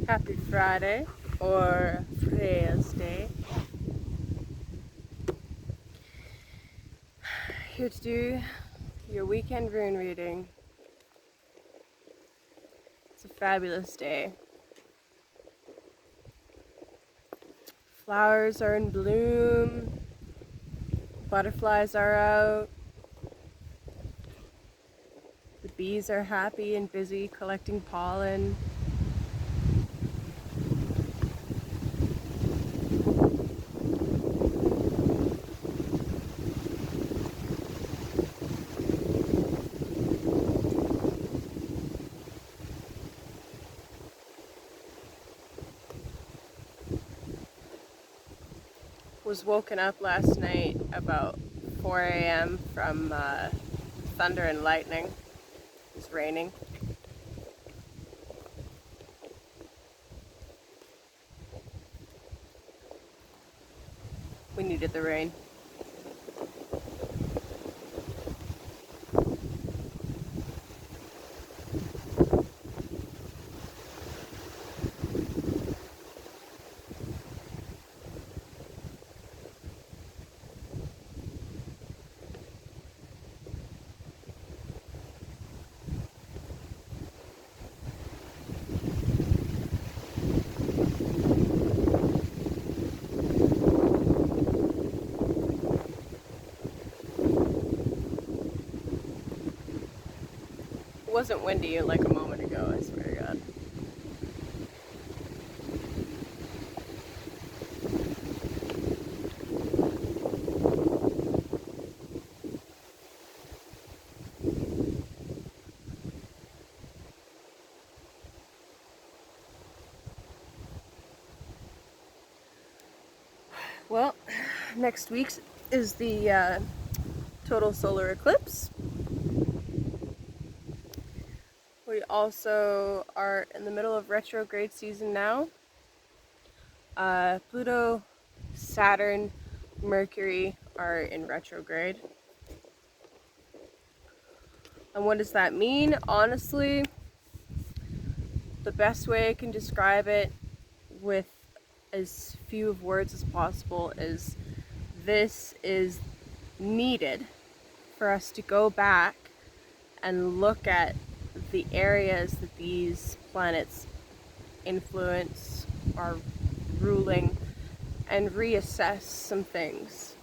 Happy Friday or Thursday. Here to do your weekend rune reading. It's a fabulous day. Flowers are in bloom, butterflies are out, the bees are happy and busy collecting pollen. Was woken up last night about 4 a.m. from thunder and lightning. It was raining. We needed the rain. It wasn't windy like a moment ago, I swear to God. Well, next week is the total solar eclipse. We also are in the middle of retrograde season now. Pluto, Saturn, Mercury are in retrograde. And what does that mean? Honestly, the best way I can describe it with as few of words as possible is this is needed for us to go back and look at the areas that these planets influence, are ruling, and reassess some things.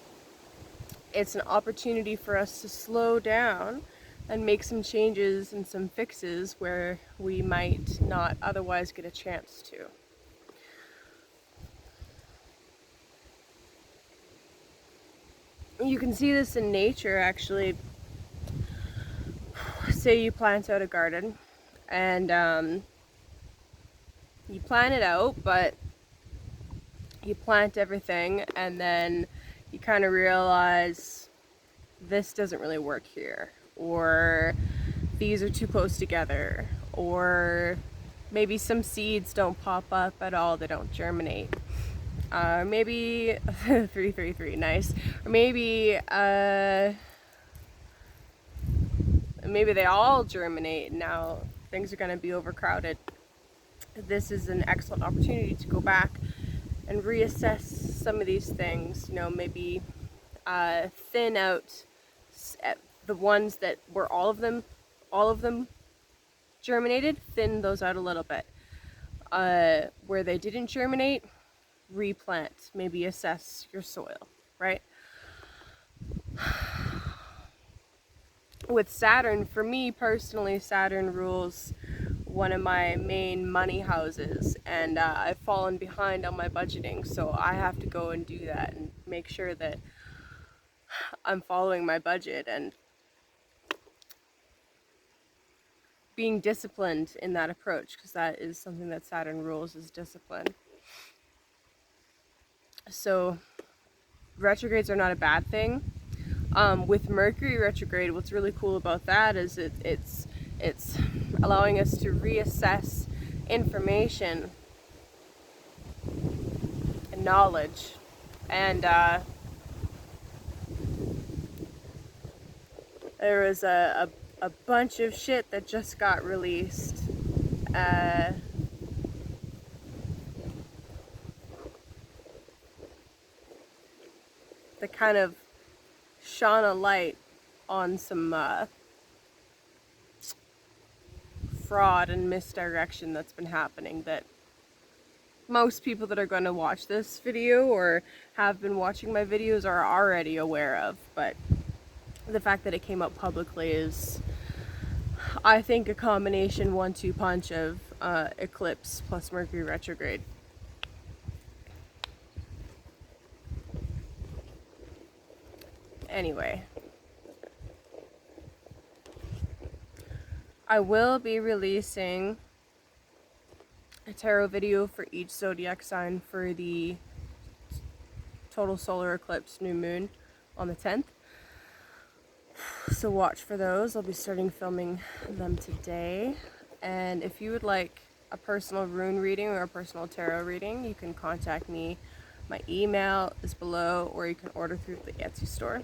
It's an opportunity for us to slow down and make some changes and some fixes where we might not otherwise get a chance to. You can see this in nature, actually. Say you plant out a garden and you plan it out, but you plant everything and then you kind of realize this doesn't really work here, or these are too close together, or maybe some seeds don't pop up at all, they don't germinate. Maybe 333, nice. Or maybe maybe they all germinate. Now things are going to be overcrowded. This is an excellent opportunity to go back and reassess some of these things. You know, maybe thin out the ones that were all of them germinated. Thin those out a little bit. Where they didn't germinate, replant. Maybe assess your soil, right? With Saturn, for me personally, Saturn rules one of my main money houses, and I've fallen behind on my budgeting, so I have to go and do that and make sure that I'm following my budget and being disciplined in that approach, because that is something that Saturn rules, is discipline. So retrogrades are not a bad thing. With Mercury retrograde, what's really cool about that is it's allowing us to reassess information and knowledge, and there was a bunch of shit that just got released that kind of shone a light on some fraud and misdirection that's been happening that most people that are going to watch this video or have been watching my videos are already aware of. But the fact that it came up publicly is, I think, a combination 1-2 punch of eclipse plus Mercury retrograde. Anyway, I will be releasing a tarot video for each zodiac sign for the total solar eclipse new moon on the 10th. So watch for those. I'll be starting filming them today. And if you would like a personal rune reading or a personal tarot reading, you can contact me. My email is below, or you can order through the Etsy store.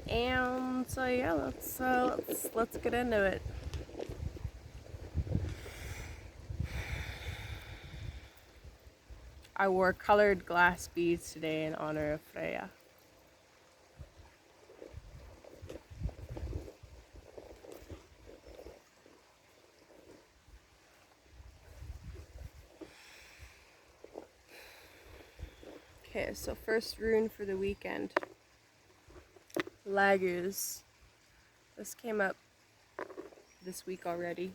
And so yeah, let's get into it. I wore colored glass beads today in honor of Freya. Okay, so first rune for the weekend. Lagus. This came up this week already.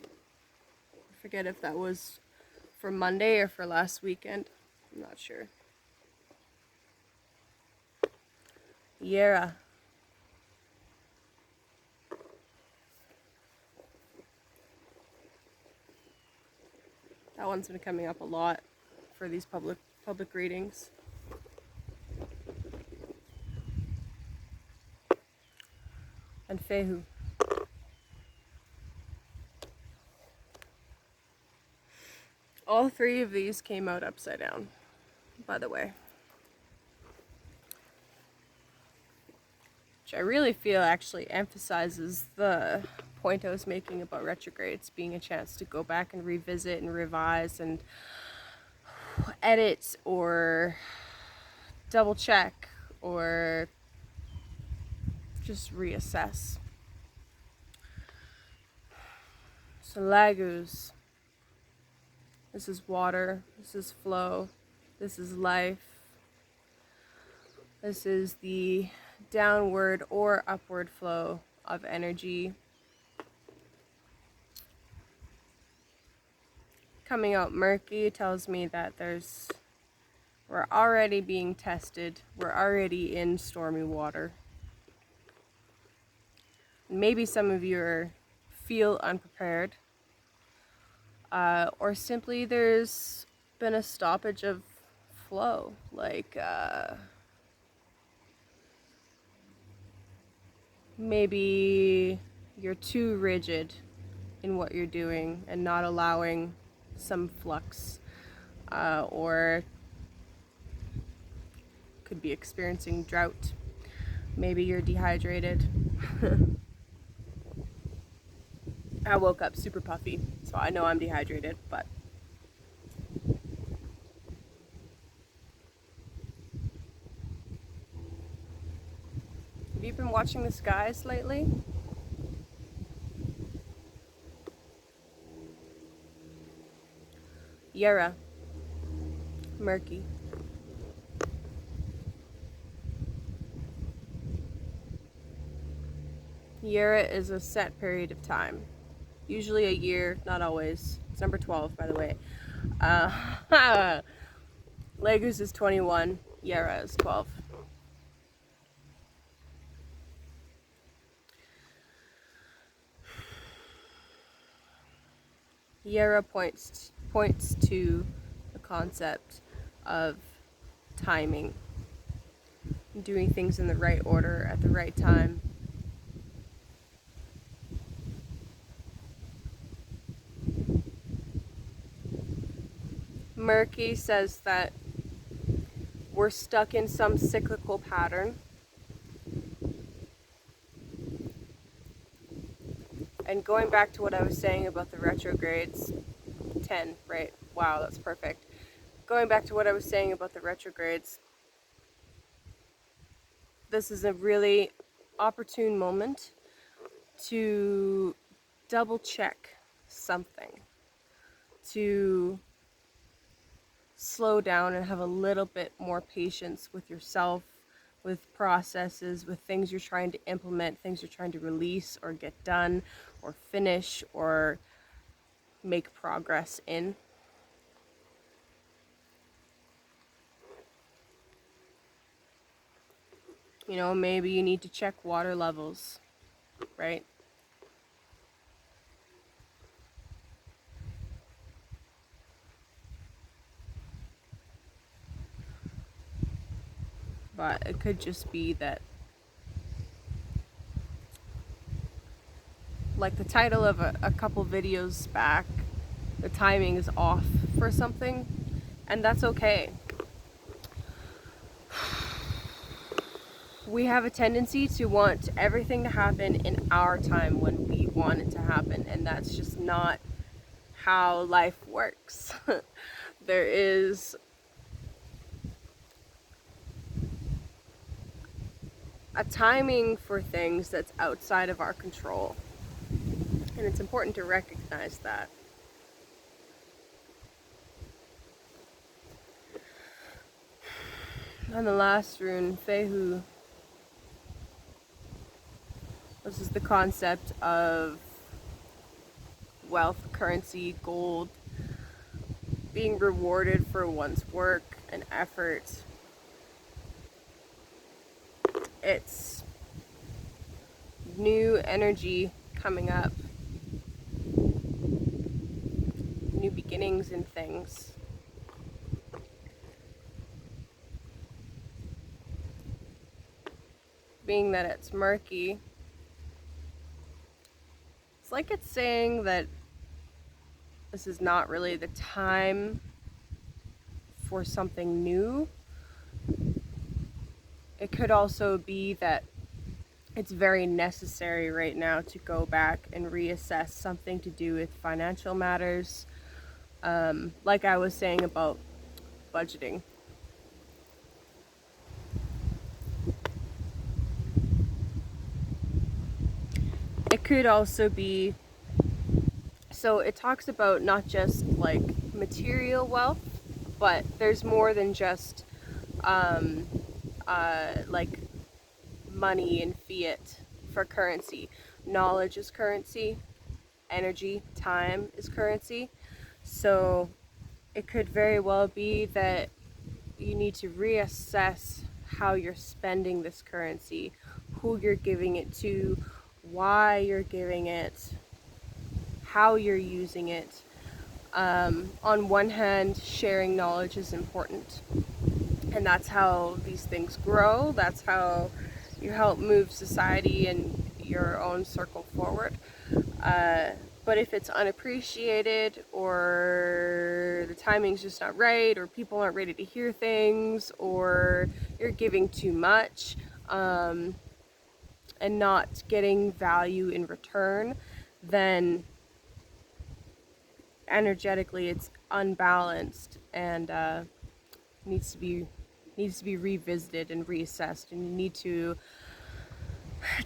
I forget if that was for Monday or for last weekend. I'm not sure. Yera. That one's been coming up a lot for these public readings. And Fehu. All three of these came out upside down, by the way. Which I really feel actually emphasizes the point I was making about retrogrades being a chance to go back and revisit and revise and edit or double check or just reassess. So Lagus. This is water, this is flow, this is life. This is the downward or upward flow of energy. Coming out murky tells me that we're already being tested, we're already in stormy water. Maybe some of you feel unprepared. Or simply there's been a stoppage of flow, like maybe you're too rigid in what you're doing and not allowing some flux, or could be experiencing drought. Maybe you're dehydrated. I woke up super puffy, so I know I'm dehydrated, but have you been watching the skies lately? Yera. Murky. Yera is a set period of time. Usually a year, not always. It's number 12, by the way. Lagus is 21, Yera is 12. Yera points to the concept of timing, doing things in the right order at the right time. Murky says that we're stuck in some cyclical pattern. And going back to what I was saying about the retrogrades, 10, right? Wow, that's perfect. Going back to what I was saying about the retrogrades, this is a really opportune moment to double check something, to slow down and have a little bit more patience with yourself, with processes, with things you're trying to implement, things you're trying to release or get done or finish or make progress in. You know, maybe you need to check water levels, right? But it could just be that, like the title of a couple videos back, the timing is off for something, and that's okay. We have a tendency to want everything to happen in our time when we want it to happen, and that's just not how life works. There is a timing for things that's outside of our control, and it's important to recognize that. And the last rune, Fehu, this is the concept of wealth, currency, gold, being rewarded for one's work and effort. It's new energy coming up, new beginnings in things. Being that it's murky, it's like it's saying that this is not really the time for something new. It could also be that it's very necessary right now to go back and reassess something to do with financial matters. Like I was saying about budgeting. It could also be, so it talks about not just like material wealth, but there's more than just like money and fiat for currency. Knowledge is currency, energy, time is currency. So it could very well be that you need to reassess how you're spending this currency, who you're giving it to, why you're giving it, how you're using it. On one hand, sharing knowledge is important, and that's how these things grow. That's how you help move society and your own circle forward. But if it's unappreciated, or the timing's just not right, or people aren't ready to hear things, or you're giving too much and not getting value in return, then energetically it's unbalanced and needs to be revisited and reassessed, and you need to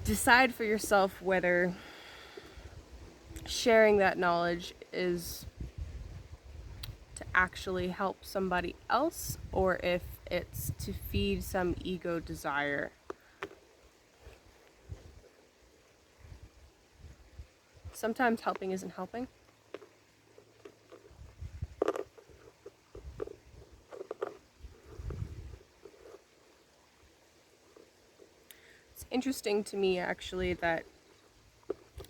decide for yourself whether sharing that knowledge is to actually help somebody else or if it's to feed some ego desire. Sometimes helping isn't helping. It's interesting to me actually that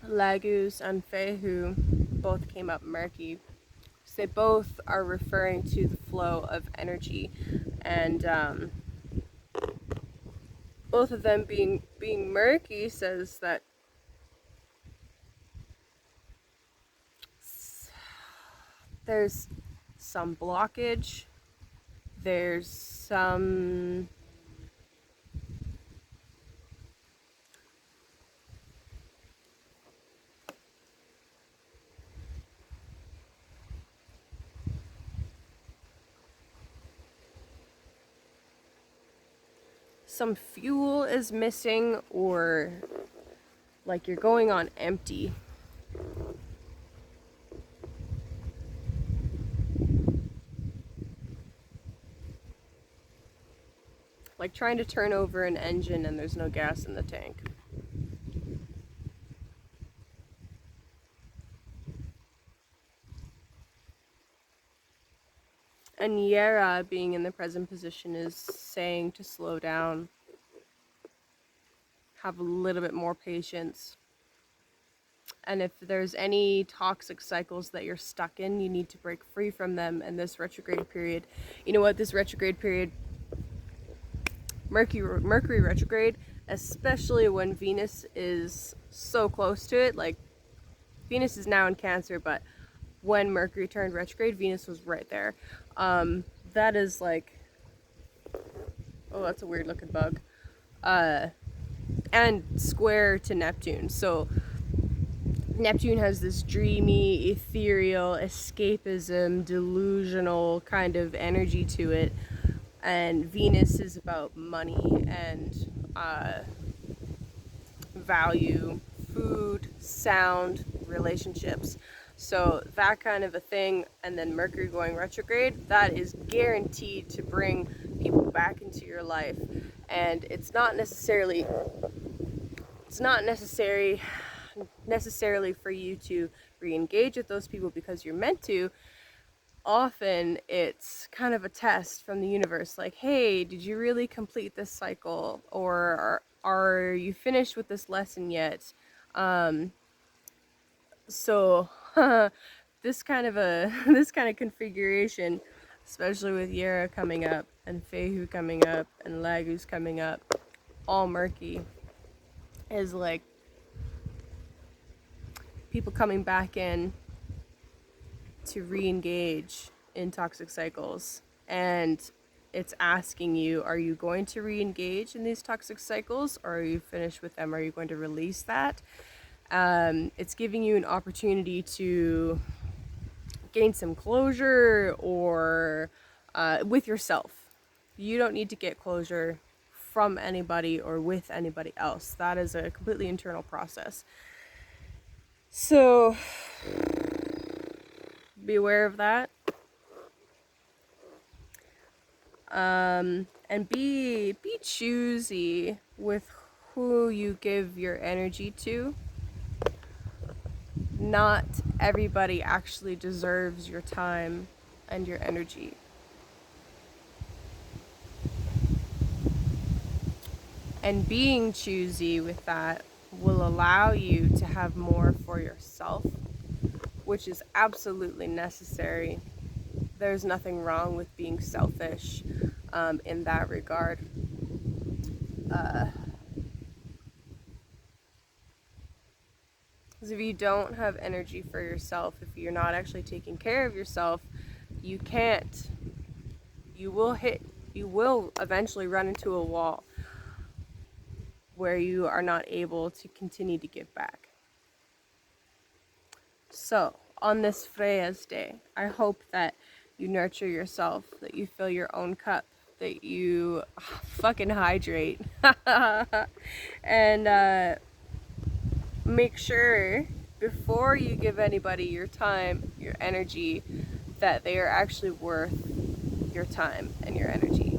Lagus and Fehu both came up murky. So they both are referring to the flow of energy, and both of them being murky says that there's some blockage, there's some some fuel is missing, or like you're going on empty. Like trying to turn over an engine and there's no gas in the tank. And Yera, being in the present position, is saying to slow down, have a little bit more patience. And if there's any toxic cycles that you're stuck in, you need to break free from them. And this retrograde period, you know what, this retrograde period, Mercury retrograde, especially when Venus is so close to it, like Venus is now in Cancer, but when Mercury turned retrograde, Venus was right there. That is like, oh, that's a weird looking bug. And square to Neptune. So Neptune has this dreamy, ethereal, escapism, delusional kind of energy to it. And Venus is about money and value, food, sound, relationships. So that kind of a thing, and then Mercury going retrograde, that is guaranteed to bring people back into your life. And it's not necessarily for you to re-engage with those people because you're meant to. Often it's kind of a test from the universe, like, hey, did you really complete this cycle, or are you finished with this lesson yet? So this kind of configuration, especially with Yera coming up and Fehu coming up and Lagu's coming up, all murky, is like people coming back in to re-engage in toxic cycles. And it's asking you, are you going to re-engage in these toxic cycles, or are you finished with them? Are you going to release that? It's giving you an opportunity to gain some closure, or with yourself. You don't need to get closure from anybody or with anybody else. That is a completely internal process. So be aware of that. And be choosy with who you give your energy to. Not everybody actually deserves your time and your energy. And being choosy with that will allow you to have more for yourself, which is absolutely necessary. There's nothing wrong with being selfish in that regard. Because if you don't have energy for yourself, if you're not actually taking care of yourself, you will eventually run into a wall where you are not able to continue to give back. So, on this Freya's Day, I hope that you nurture yourself, that you fill your own cup, that you fucking hydrate, and make sure before you give anybody your time, your energy, that they are actually worth your time and your energy.